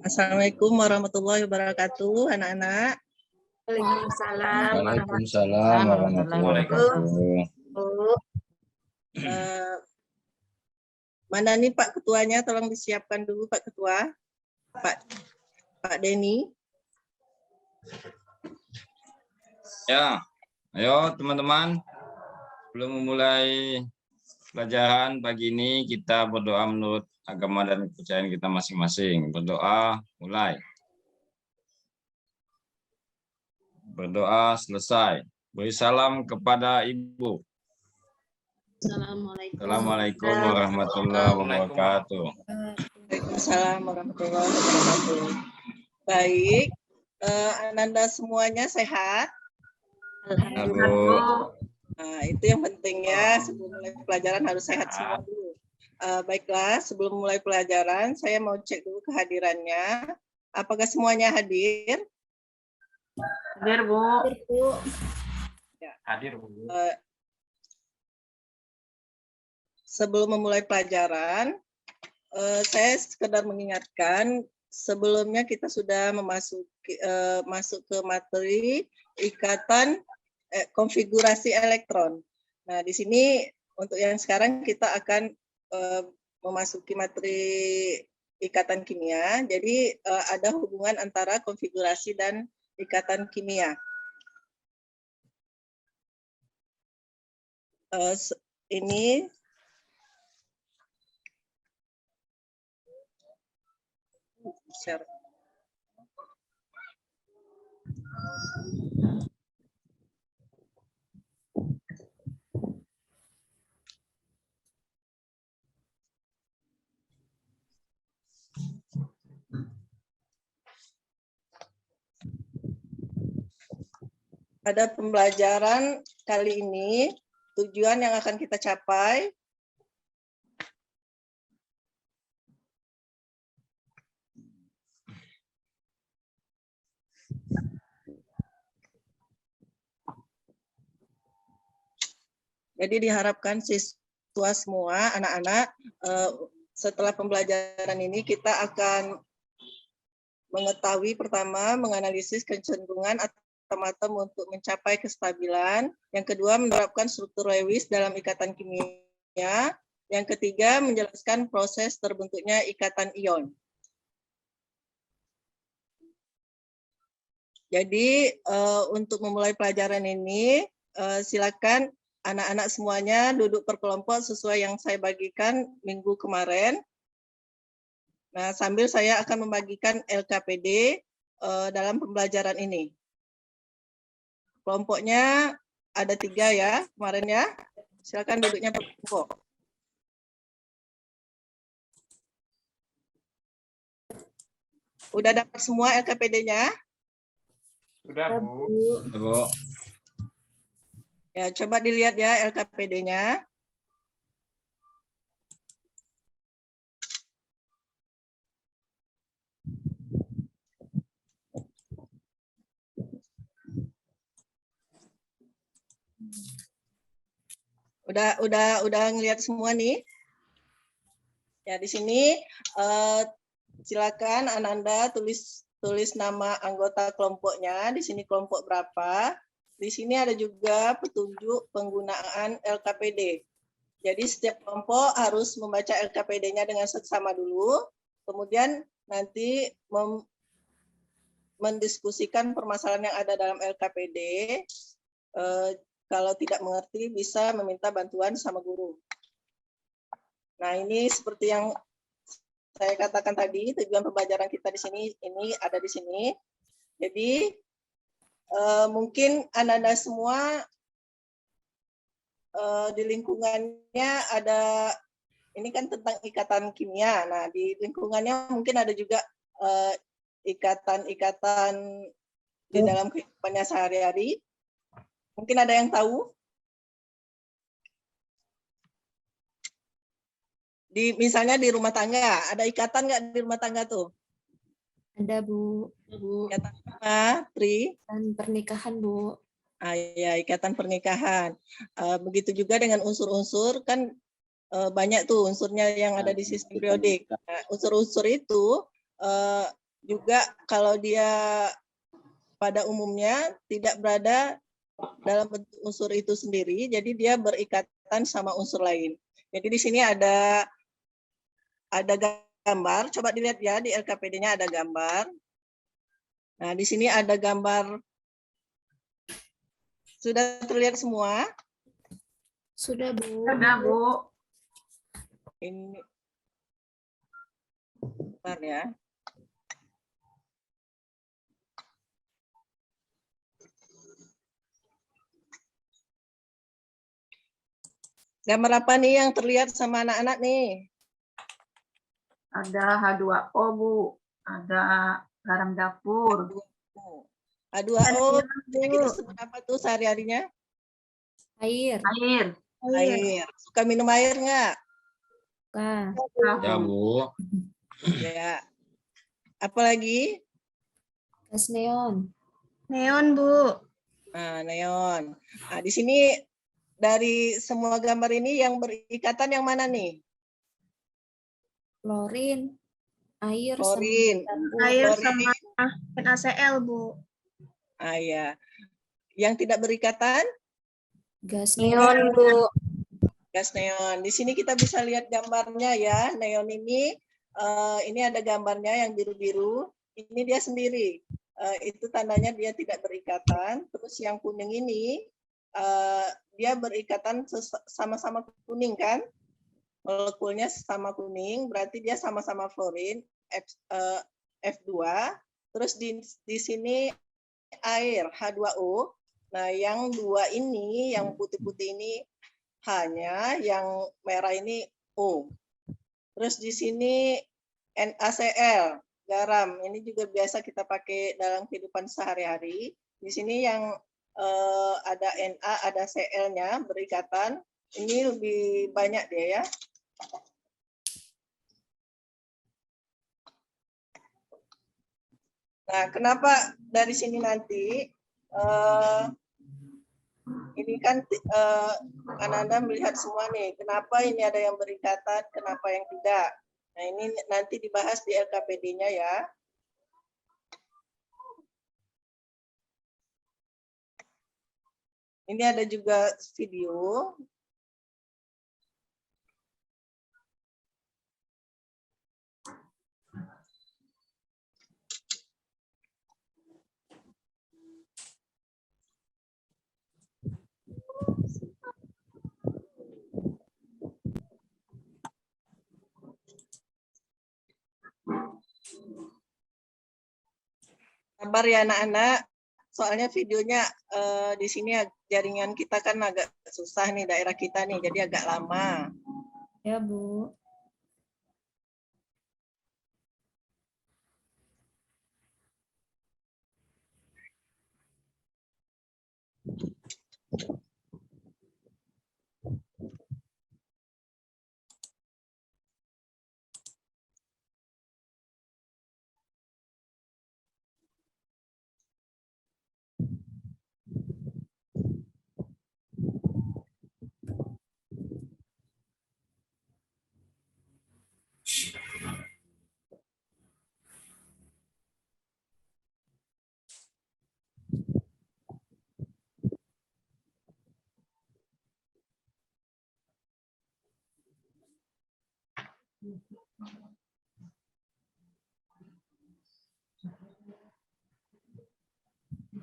Assalamualaikum warahmatullahi wabarakatuh, anak-anak. Waalaikumsalam. Waalaikumsalam warahmatullahi wabarakatuh. Mana nih Pak Ketuanya? Tolong disiapkan dulu Pak Ketua. Pak Denny. Ya, ayo teman-teman. Sebelum memulai pelajaran pagi ini, kita berdoa menurut agama dan kepercayaan kita masing-masing. Berdoa, mulai. Berdoa, selesai. Beri salam kepada Ibu. Assalamualaikum warahmatullahi wabarakatuh. Waalaikumsalam warahmatullahi wabarakatuh. Baik, Ananda semuanya sehat? Alhamdulillah. Nah, itu yang penting ya, sebelum mulai pelajaran harus sehat semua dulu. Baiklah, sebelum mulai pelajaran, saya mau cek dulu kehadirannya. Apakah semuanya hadir? Hadir, Bu. Ya. Hadir, Bu. Sebelum memulai pelajaran, saya sekedar mengingatkan, sebelumnya kita sudah masuk ke materi ikatan konfigurasi elektron. Nah, di sini untuk yang sekarang kita akan memasuki materi ikatan kimia. Jadi ada hubungan antara konfigurasi dan ikatan kimia. Ini share. Pada pembelajaran kali ini, tujuan yang akan kita capai jadi diharapkan siswa semua, anak-anak, setelah pembelajaran ini kita akan mengetahui pertama, menganalisis kecenderungan atom-atom untuk mencapai kestabilan. Yang kedua, menerapkan struktur Lewis dalam ikatan kimia. Yang ketiga, menjelaskan proses terbentuknya ikatan ion. Jadi untuk memulai pelajaran ini, silakan anak-anak semuanya duduk per kelompok sesuai yang saya bagikan minggu kemarin. Nah, sambil saya akan membagikan LKPD dalam pembelajaran ini. Kelompoknya ada 3 ya, kemarin ya. Silakan duduknya per kelompok. Udah dapat semua LKPD-nya? Sudah, Bu. Bu. Ya, coba dilihat ya LKPD-nya. Udah ngelihat semua nih. Ya, di sini silakan Ananda tulis nama anggota kelompoknya. Di sini kelompok berapa. Di sini ada juga petunjuk penggunaan LKPD. Jadi setiap kelompok harus membaca LKPD-nya dengan seksama dulu. Kemudian nanti mendiskusikan permasalahan yang ada dalam LKPD. Kalau tidak mengerti bisa meminta bantuan sama guru. Nah, ini seperti yang saya katakan tadi, tujuan pembelajaran kita di sini ini ada di sini. Jadi mungkin Anda semua di lingkungannya ada, ini kan tentang ikatan kimia. Nah, di lingkungannya mungkin ada juga ikatan-ikatan di dalam kehidupannya sehari-hari. Mungkin ada yang tahu? Misalnya di rumah tangga, ada ikatan nggak di rumah tangga tuh? Ada, Bu. Ikatan apa, Tri? Dan pernikahan, Bu. Ya, ikatan pernikahan. Begitu juga dengan unsur-unsur, kan banyak tuh unsurnya yang ada di sistem periodik. Nah, unsur-unsur itu juga kalau dia pada umumnya tidak berada dalam bentuk unsur itu sendiri, jadi dia berikatan sama unsur lain. Jadi di sini ada gambar, coba dilihat ya di LKPD-nya ada gambar. Nah, di sini ada gambar. Sudah terlihat semua? Sudah, Bu. Sudah, Bu. Ini bentar ya. Gambar apa nih yang terlihat sama anak-anak nih? Ada H2O, Bu. Ada garam dapur. H2O, kita sebut apa tuh sehari-harinya? Air. Air. Air. Suka minum air nggak? Suka. Ya, Bu. Ya. Apalagi? Gas neon. Neon, Bu. Nah, neon. Nah, di sini dari semua gambar ini yang berikatan yang mana nih? Klorin. Air Klorin. sama dapur. Air Klorin. sama NaCl, Bu. Ah, ya. Yang tidak berikatan? Gas Neon, neon. Bu. Gas neon. Di sini kita bisa lihat gambarnya ya. Neon ini ada gambarnya yang biru-biru. Ini dia sendiri. Itu tandanya dia tidak berikatan. Terus yang kuning ini dia berikatan sama-sama kuning kan? Molekulnya sama kuning, berarti dia sama-sama fluorin F2. Terus di sini air H2O. Nah, yang dua ini, yang putih-putih ini hanya, yang merah ini O. Terus di sini NaCl, garam. Ini juga biasa kita pakai dalam kehidupan sehari-hari. Di sini yang ada Na, ada Cl-nya berikatan. Ini lebih banyak dia ya. Nah, kenapa dari sini nanti ini kan Anda melihat semua nih, kenapa ini ada yang berikatan, kenapa yang tidak. Nah, ini nanti dibahas di LKPD-nya ya. Ini ada juga video. Sabar ya anak-anak, soalnya videonya di sini jaringan kita kan agak susah nih, daerah kita nih, jadi agak lama. Ya, Bu.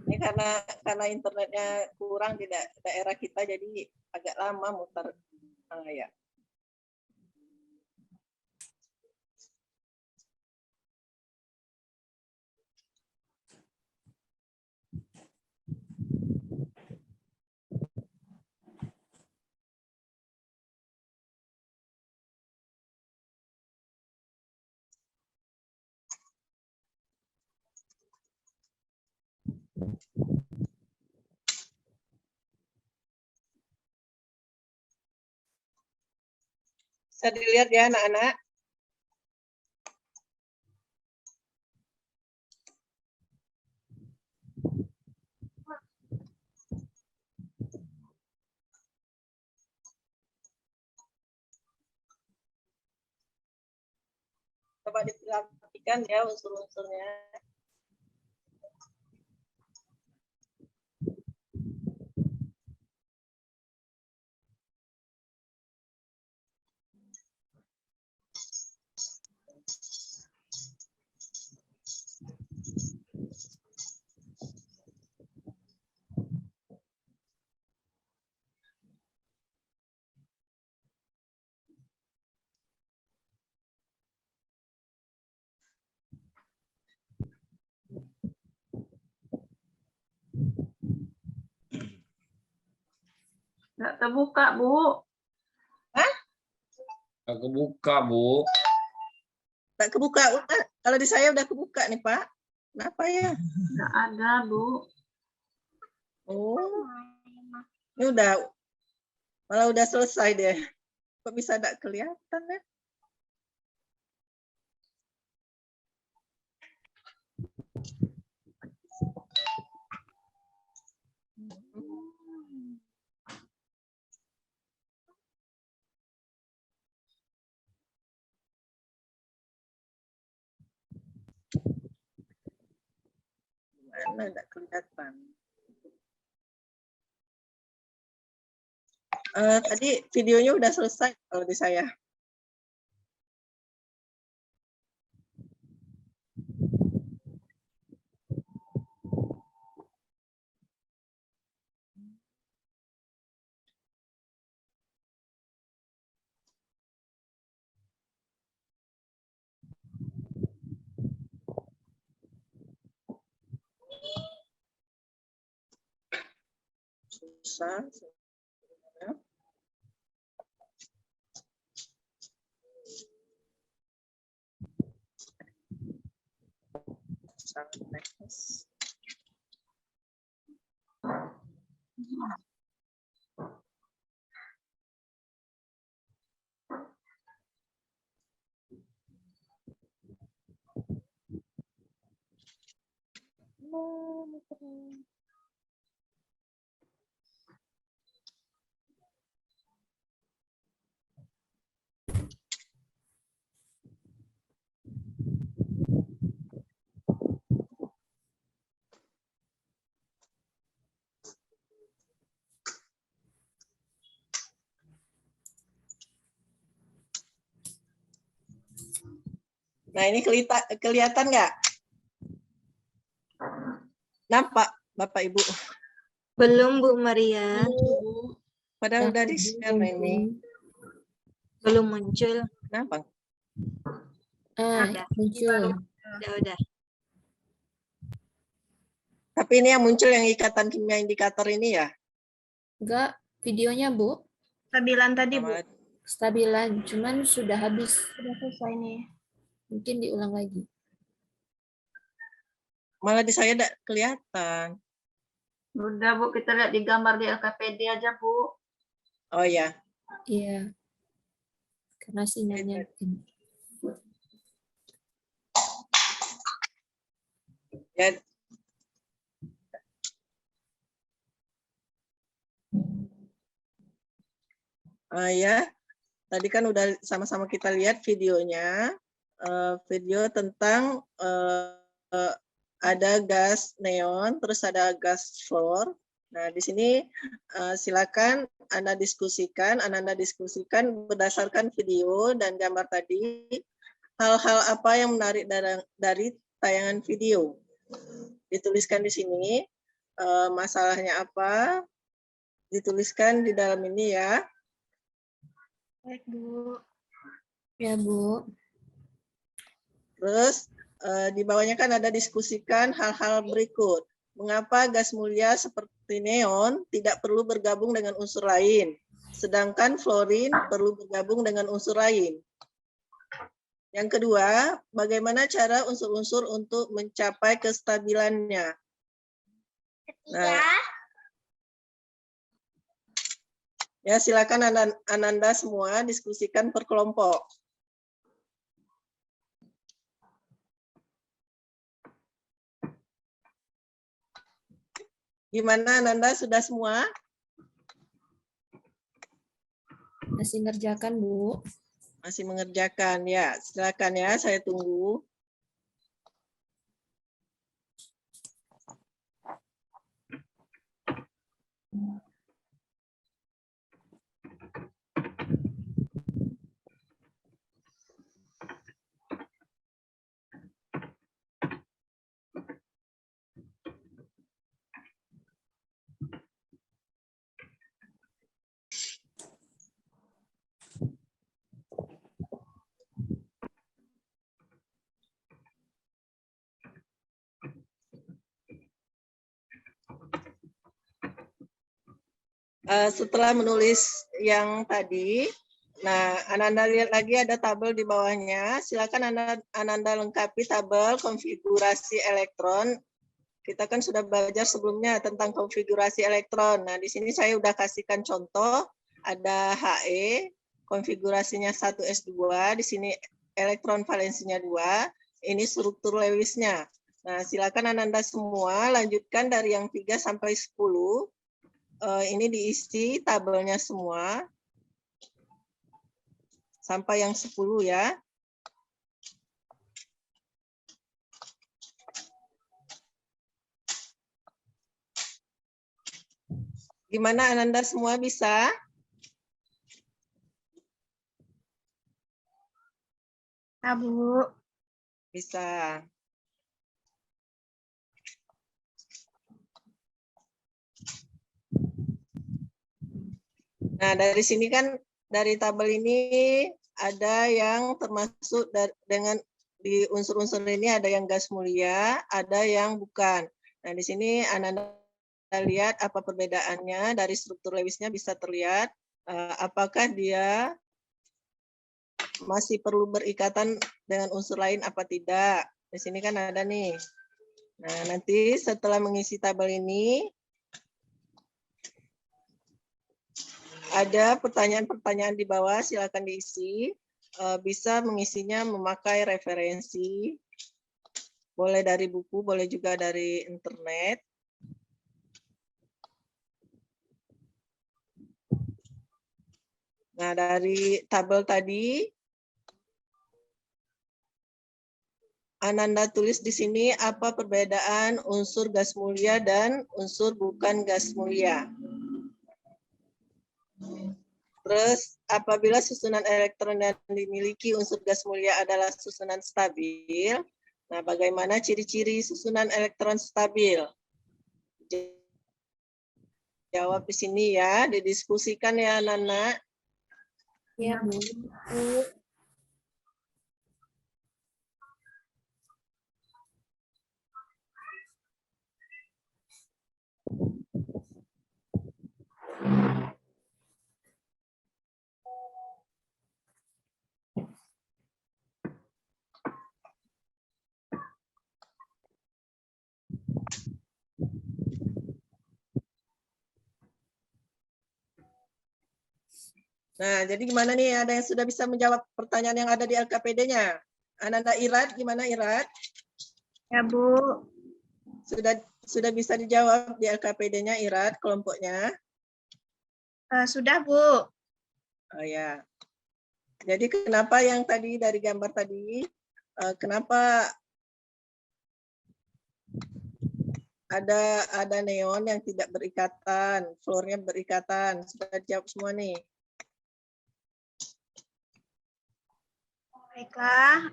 Ini karena internetnya kurang di daerah kita, jadi agak lama muter. Ya. Bisa dilihat ya anak-anak. perhatikan ya unsur-unsurnya. Nggak terbuka, Bu. Nggak kebuka, Bu. Tak kebuka. Kalau di saya udah kebuka nih, Pak. Kenapa ya? Nggak ada, Bu. Oh, ini malah udah selesai deh. Kok bisa tidak kelihatan ya? Mana tidak kelihatan? Tadi videonya udah selesai kalau di saya. Susah. Sangat teknis. Nah, ini kelihatan nggak? Nampak, Bapak Ibu? Belum, Bu Maria. Padahal udah di-share ini. Belum muncul. Kenapa? Ada. Muncul. Udah. Tapi ini yang muncul yang ikatan kimia indikator ini ya? Enggak, videonya, Bu. Stabilan tadi, Bu. Stabilan, cuman sudah habis. Sudah selesai nih. Mungkin diulang lagi. Malah di saya tidak kelihatan. Udah, Bu. Kita lihat di gambar di LKPD aja, Bu. Oh ya. Iya. Karena sinyalnya ini. Ya. Ya, tadi kan udah sama-sama kita lihat videonya, video tentang ada gas neon, terus ada gas fluor. Nah, di sini silakan Anda diskusikan berdasarkan video dan gambar tadi, hal-hal apa yang menarik dari tayangan video. Dituliskan di sini, masalahnya apa, dituliskan di dalam ini ya. Baik, Bu. Ya, Bu. Terus di bawahnya kan ada diskusikan hal-hal berikut. Mengapa gas mulia seperti neon tidak perlu bergabung dengan unsur lain, sedangkan fluorin perlu bergabung dengan unsur lain. Yang kedua, bagaimana cara unsur-unsur untuk mencapai kestabilannya. Nah, ya, silakan Ananda semua diskusikan per kelompok. Gimana Ananda, sudah semua? Masih ngerjakan, Bu. Masih mengerjakan ya. Silakan ya, saya tunggu. setelah menulis yang tadi, nah Ananda lihat lagi ada tabel di bawahnya. Silakan Ananda lengkapi tabel konfigurasi elektron. Kita kan sudah belajar sebelumnya tentang konfigurasi elektron. Nah, di sini saya udah kasihkan contoh, ada He, konfigurasinya 1s2, di sini elektron valensinya 2, ini struktur Lewisnya. Nah, silakan Ananda semua lanjutkan dari yang 3 sampai 10. Ini diisi tabelnya semua. Sampai yang 10 ya. Gimana Ananda semua bisa? Ya, Bu. Bisa. Nah, dari sini kan dari tabel ini ada yang termasuk dengan di unsur-unsur ini ada yang gas mulia, ada yang bukan. Nah, di sini Ananda lihat apa perbedaannya dari struktur Lewisnya bisa terlihat apakah dia masih perlu berikatan dengan unsur lain apa tidak. Di sini kan ada nih. Nah, nanti setelah mengisi tabel ini ada pertanyaan-pertanyaan di bawah, silakan diisi. Bisa mengisinya memakai referensi, boleh dari buku, boleh juga dari internet. Nah, dari tabel tadi, Ananda tulis di sini apa perbedaan unsur gas mulia dan unsur bukan gas mulia. Terus, apabila susunan elektron yang dimiliki unsur gas mulia adalah susunan stabil, nah bagaimana ciri-ciri susunan elektron stabil? Jawab di sini ya, didiskusikan ya Nana. Ya, Bu. Nah, jadi gimana nih? Ada yang sudah bisa menjawab pertanyaan yang ada di LKPD-nya? Ananda Irad, gimana Irad? Ya, Bu. Sudah bisa dijawab di LKPD-nya Irad, kelompoknya? Sudah, Bu. Oh ya. Jadi kenapa yang tadi dari gambar tadi, kenapa ada neon yang tidak berikatan, fluornya berikatan? Sudah dijawab semua nih. Baiklah,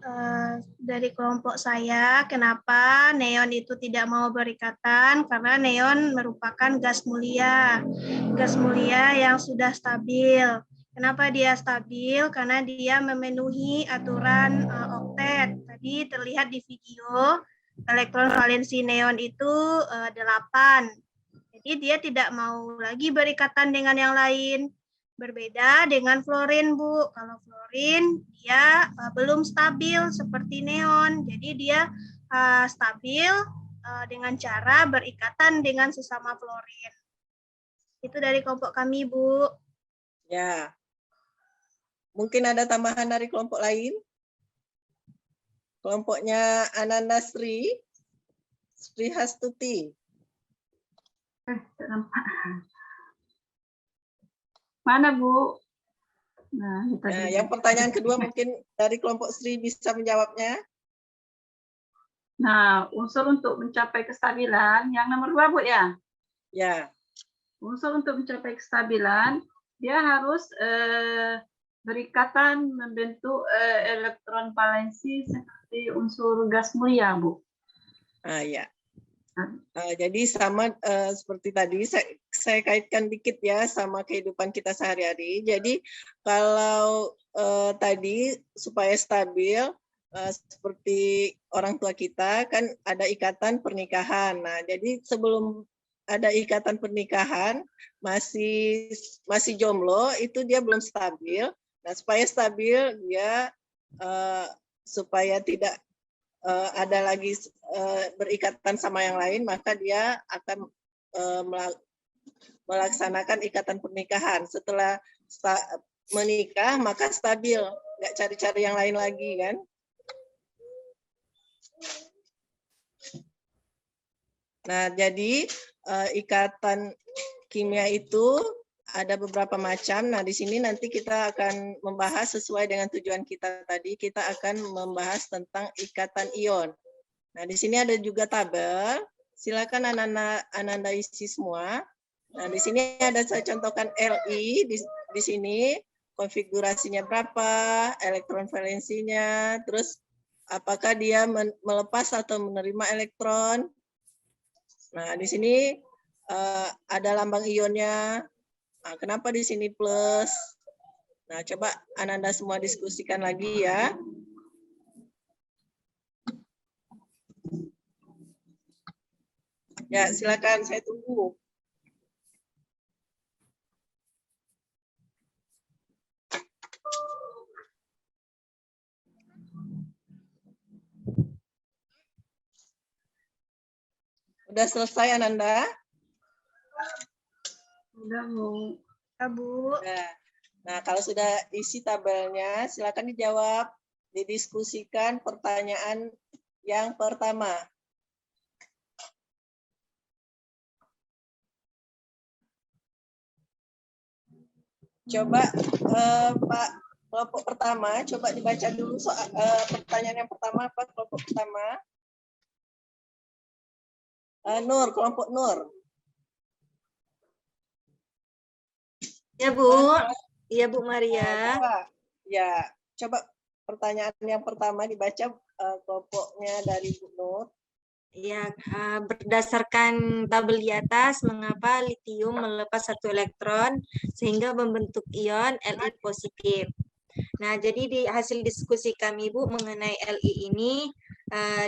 dari kelompok saya, kenapa neon itu tidak mau berikatan? Karena neon merupakan gas mulia yang sudah stabil. Kenapa dia stabil? Karena dia memenuhi aturan oktet. Tadi terlihat di video, elektron valensi neon itu 8. Jadi dia tidak mau lagi berikatan dengan yang lain. Berbeda dengan fluorin, Bu. Kalau fluorin dia belum stabil seperti neon. Jadi dia stabil dengan cara berikatan dengan sesama fluorin. Itu dari kelompok kami, Bu. Ya. Mungkin ada tambahan dari kelompok lain? Kelompoknya Ananda Sri Hastuti. Mana, Bu? Nah, yang pertanyaan kedua mungkin dari kelompok Sri bisa menjawabnya. Nah, unsur untuk mencapai kestabilan yang nomor 2, Bu ya? Ya. Unsur untuk mencapai kestabilan, dia harus berikatan membentuk elektron valensi seperti unsur gas mulia, Bu. Ya. Jadi sama seperti tadi saya kaitkan dikit ya sama kehidupan kita sehari-hari. Jadi kalau tadi supaya stabil seperti orang tua kita kan ada ikatan pernikahan. Nah, jadi sebelum ada ikatan pernikahan, masih jomblo, itu dia belum stabil. Nah, supaya stabil dia supaya tidak ada lagi berikatan sama yang lain, maka dia akan melaksanakan ikatan pernikahan. Setelah menikah maka stabil, nggak cari-cari yang lain lagi kan. Nah, jadi ikatan kimia itu ada beberapa macam. Nah, di sini nanti kita akan membahas sesuai dengan tujuan kita tadi. Kita akan membahas tentang ikatan ion. Nah, di sini ada juga tabel. Silakan Ananda isi semua. Nah, di sini ada saya contohkan Li di sini konfigurasinya berapa, elektron valensinya, terus apakah dia melepas atau menerima elektron. Nah, di sini ada lambang ionnya. Nah, kenapa di sini plus? Nah, coba Ananda semua diskusikan lagi ya. Ya, silakan, saya tunggu. Udah selesai, Ananda? Udah, Bu. Bu. Nah, kalau sudah isi tabelnya, silakan dijawab, didiskusikan pertanyaan yang pertama. Coba Pak, kelompok pertama, coba dibaca dulu soal pertanyaan yang pertama apa kelompok pertama? Nur, kelompok Nur. Ya, Bu. Iya, Bu Maria. Ya, coba pertanyaan yang pertama dibaca kelompoknya dari Bu Nur. Ya, berdasarkan tabel di atas, mengapa litium melepas satu elektron sehingga membentuk ion Li positif. Nah, jadi di hasil diskusi kami, Bu, mengenai Li ini,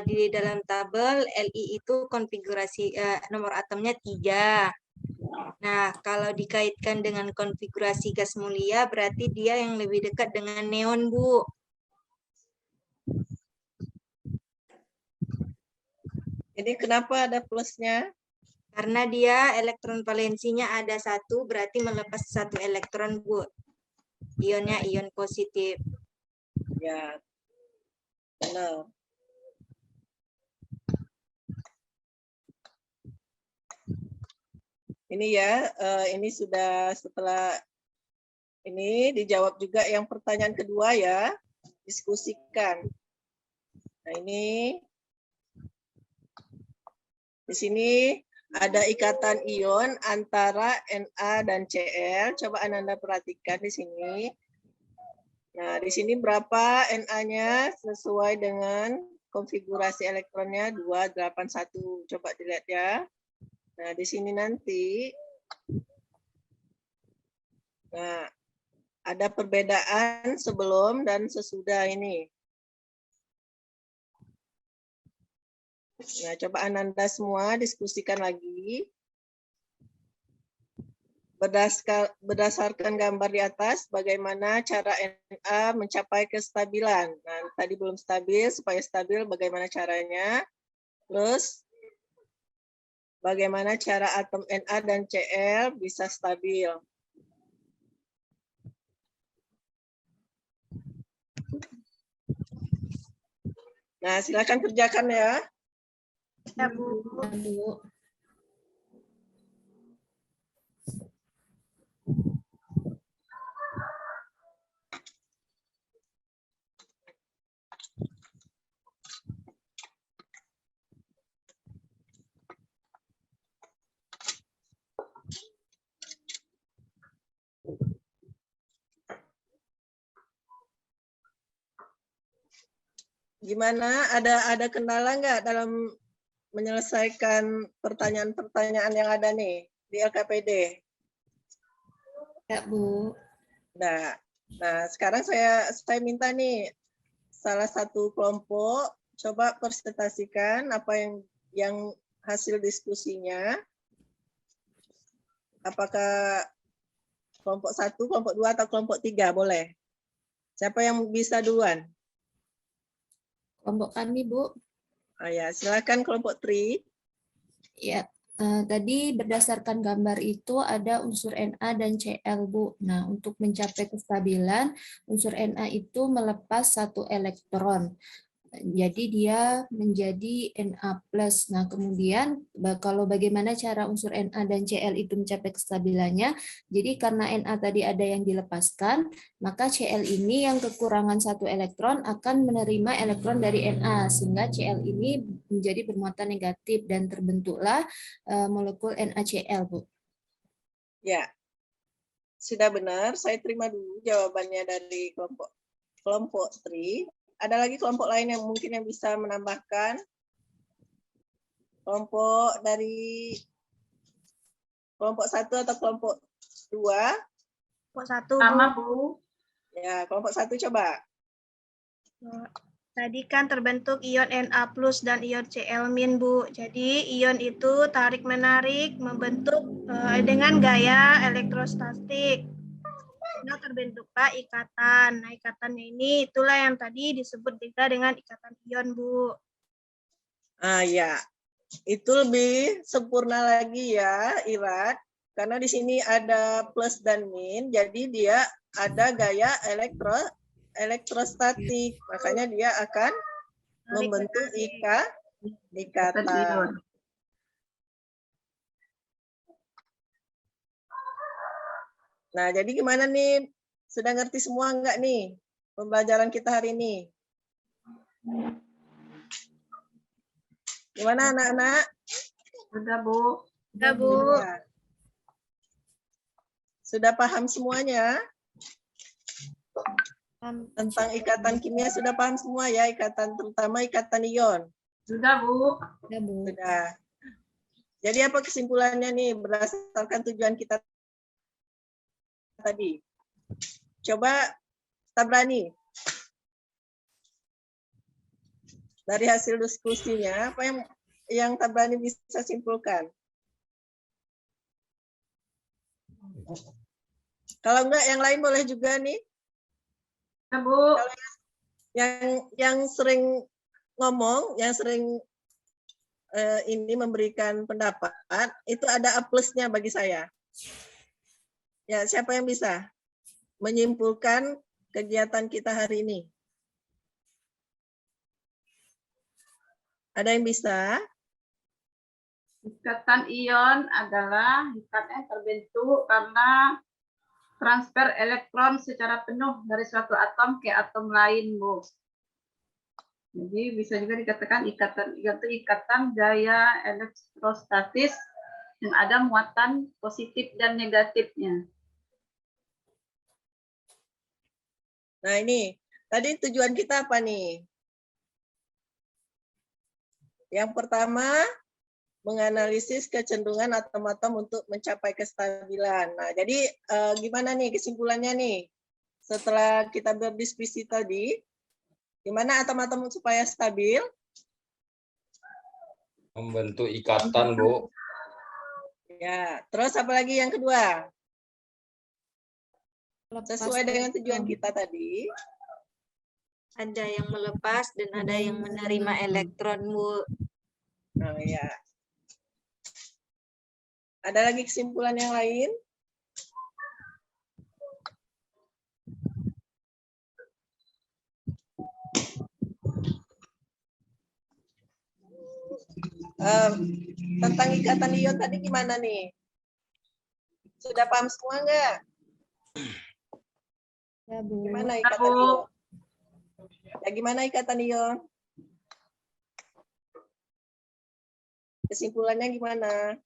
di dalam tabel Li itu konfigurasi nomor atomnya 3. Nah, kalau dikaitkan dengan konfigurasi gas mulia, berarti dia yang lebih dekat dengan neon, Bu. Jadi kenapa ada plusnya? Karena dia elektron valensinya ada 1, berarti melepas 1 elektron, Bu. Ionnya ion positif. Ya, benar. Ini ya, ini sudah setelah ini dijawab juga yang pertanyaan kedua ya, diskusikan. Nah, ini di sini ada ikatan ion antara Na dan Cl. Coba Ananda perhatikan di sini. Nah, di sini berapa Na-nya sesuai dengan konfigurasi elektronnya 281. Coba dilihat ya. Nah, di sini nanti nah, ada perbedaan sebelum dan sesudah ini. Nah, coba Ananda semua diskusikan lagi. Berdasarkan gambar di atas, bagaimana cara Na mencapai kestabilan. Nah, tadi belum stabil, supaya stabil bagaimana caranya. Terus, bagaimana cara atom Na dan Cl bisa stabil. Nah, silakan kerjakan ya. Ya, Bu. Bu. Gimana? Ada kendala nggak dalam menyelesaikan pertanyaan-pertanyaan yang ada nih di LKPD? Ya, Bu. Nah, sekarang saya minta nih salah satu kelompok coba presentasikan apa yang hasil diskusinya. Apakah kelompok 1, kelompok 2, atau kelompok 3? Boleh. Siapa yang bisa duluan? Kelompok kami, Bu. Ya, silakan kelompok 3. Ya, tadi berdasarkan gambar itu ada unsur Na dan Cl, Bu. Nah, untuk mencapai kestabilan, unsur Na itu melepas 1 elektron. Jadi dia menjadi Na+. Nah, kemudian kalau bagaimana cara unsur Na dan Cl itu mencapai kestabilannya, jadi karena Na tadi ada yang dilepaskan, maka Cl ini yang kekurangan 1 elektron akan menerima elektron dari Na, sehingga Cl ini menjadi bermuatan negatif dan terbentuklah molekul NaCl, Bu. Ya, sudah benar. Saya terima dulu jawabannya dari kelompok 3. Ada lagi kelompok lain yang mungkin yang bisa menambahkan? Kelompok dari kelompok 1 atau kelompok 2? Kelompok 1, Bu. Sama, Bu. Ya, kelompok 1 coba. Tadi kan terbentuk ion Na+ dan ion Cl-, Bu. Jadi ion itu tarik-menarik membentuk dengan gaya elektrostatik. Nah, terbentuklah ikatan. Nah, ikatannya ini itulah yang tadi disebut juga dengan ikatan ion, Bu. Ya, itu lebih sempurna lagi ya, Irat. Karena di sini ada plus dan min, jadi dia ada gaya elektrostatik. Makanya dia akan membentuk ikatan. Ion. Nah, jadi gimana nih? Sudah ngerti semua enggak nih pembelajaran kita hari ini? Gimana anak-anak? Sudah, Bu. Ya, Bu. Sudah paham semuanya? Tentang ikatan kimia sudah paham semua ya, ikatan terutama ikatan ion. Sudah, Bu. Ya, Bu. Sudah. Jadi apa kesimpulannya nih berdasarkan tujuan kita tadi? Coba Tabrani. Dari hasil diskusinya, apa yang Tabrani bisa simpulkan? Kalau enggak, yang lain boleh juga nih. Ya, Bu. Yang sering ngomong, yang sering ini memberikan pendapat, itu ada A plusnya bagi saya. Ya, siapa yang bisa menyimpulkan kegiatan kita hari ini? Ada yang bisa? Ikatan ion adalah ikatan yang terbentuk karena transfer elektron secara penuh dari suatu atom ke atom lain, Bu. Jadi bisa juga dikatakan ikatan ion itu ikatan gaya elektrostatis yang ada muatan positif dan negatifnya. Nah ini, tadi tujuan kita apa nih? Yang pertama, menganalisis kecenderungan atom-atom untuk mencapai kestabilan. Nah, jadi gimana nih kesimpulannya nih? Setelah kita berdiskusi tadi, gimana atom-atom supaya stabil? Membentuk ikatan, Bu. Ya, terus apa lagi yang kedua? Lepas Sesuai dengan elektron. tujuan kita tadi. Ada yang melepas dan ada yang menerima elektron, Bu. Oh ya. Ada lagi kesimpulan yang lain? Tentang ikatan ion tadi gimana nih? Sudah paham semua nggak? Ya, Bu. Gimana ikatan ion? Ya, gimana ikatan ion? Kesimpulannya gimana?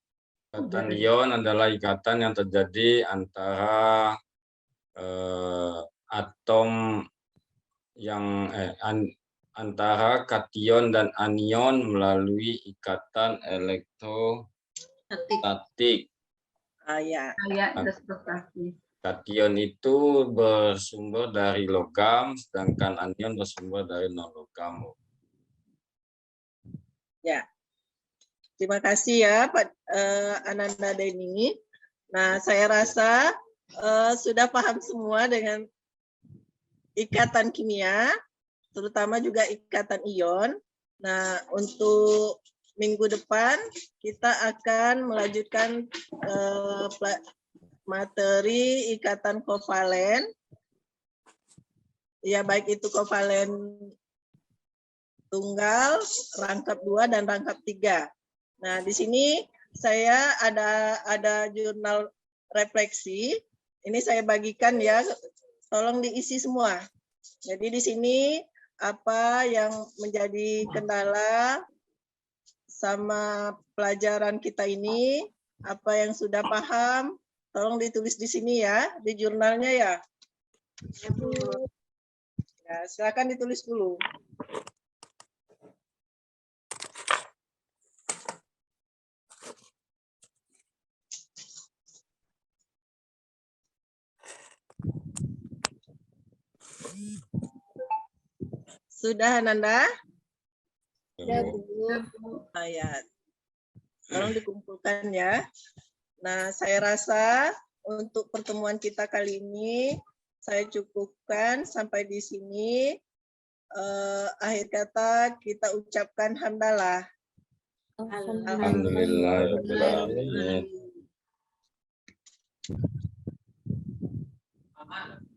Ikatan ion adalah ikatan yang terjadi antara atom yang antara kation dan anion melalui ikatan elektrostatik. Ya. Gaya elektrostatis. Kation itu bersumber dari logam, sedangkan anion bersumber dari non-logam. Ya. Terima kasih ya Pak Ananda Deni. Nah, saya rasa sudah paham semua dengan ikatan kimia, terutama juga ikatan ion. Nah, untuk minggu depan kita akan melanjutkan materi ikatan kovalen. Ya, baik itu kovalen tunggal, rangkap 2 dan rangkap 3. Nah, di sini saya ada jurnal refleksi. Ini saya bagikan ya, tolong diisi semua. Jadi di sini apa yang menjadi kendala sama pelajaran kita ini, apa yang sudah paham, tolong ditulis di sini ya, di jurnalnya ya. Ya, silakan ditulis dulu. Sudah, Ananda? Ayat. Tolong dikumpulkan ya. Nah, saya rasa untuk pertemuan kita kali ini saya cukupkan sampai di sini. Akhir kata kita ucapkan hamdalah. Alhamdulillah.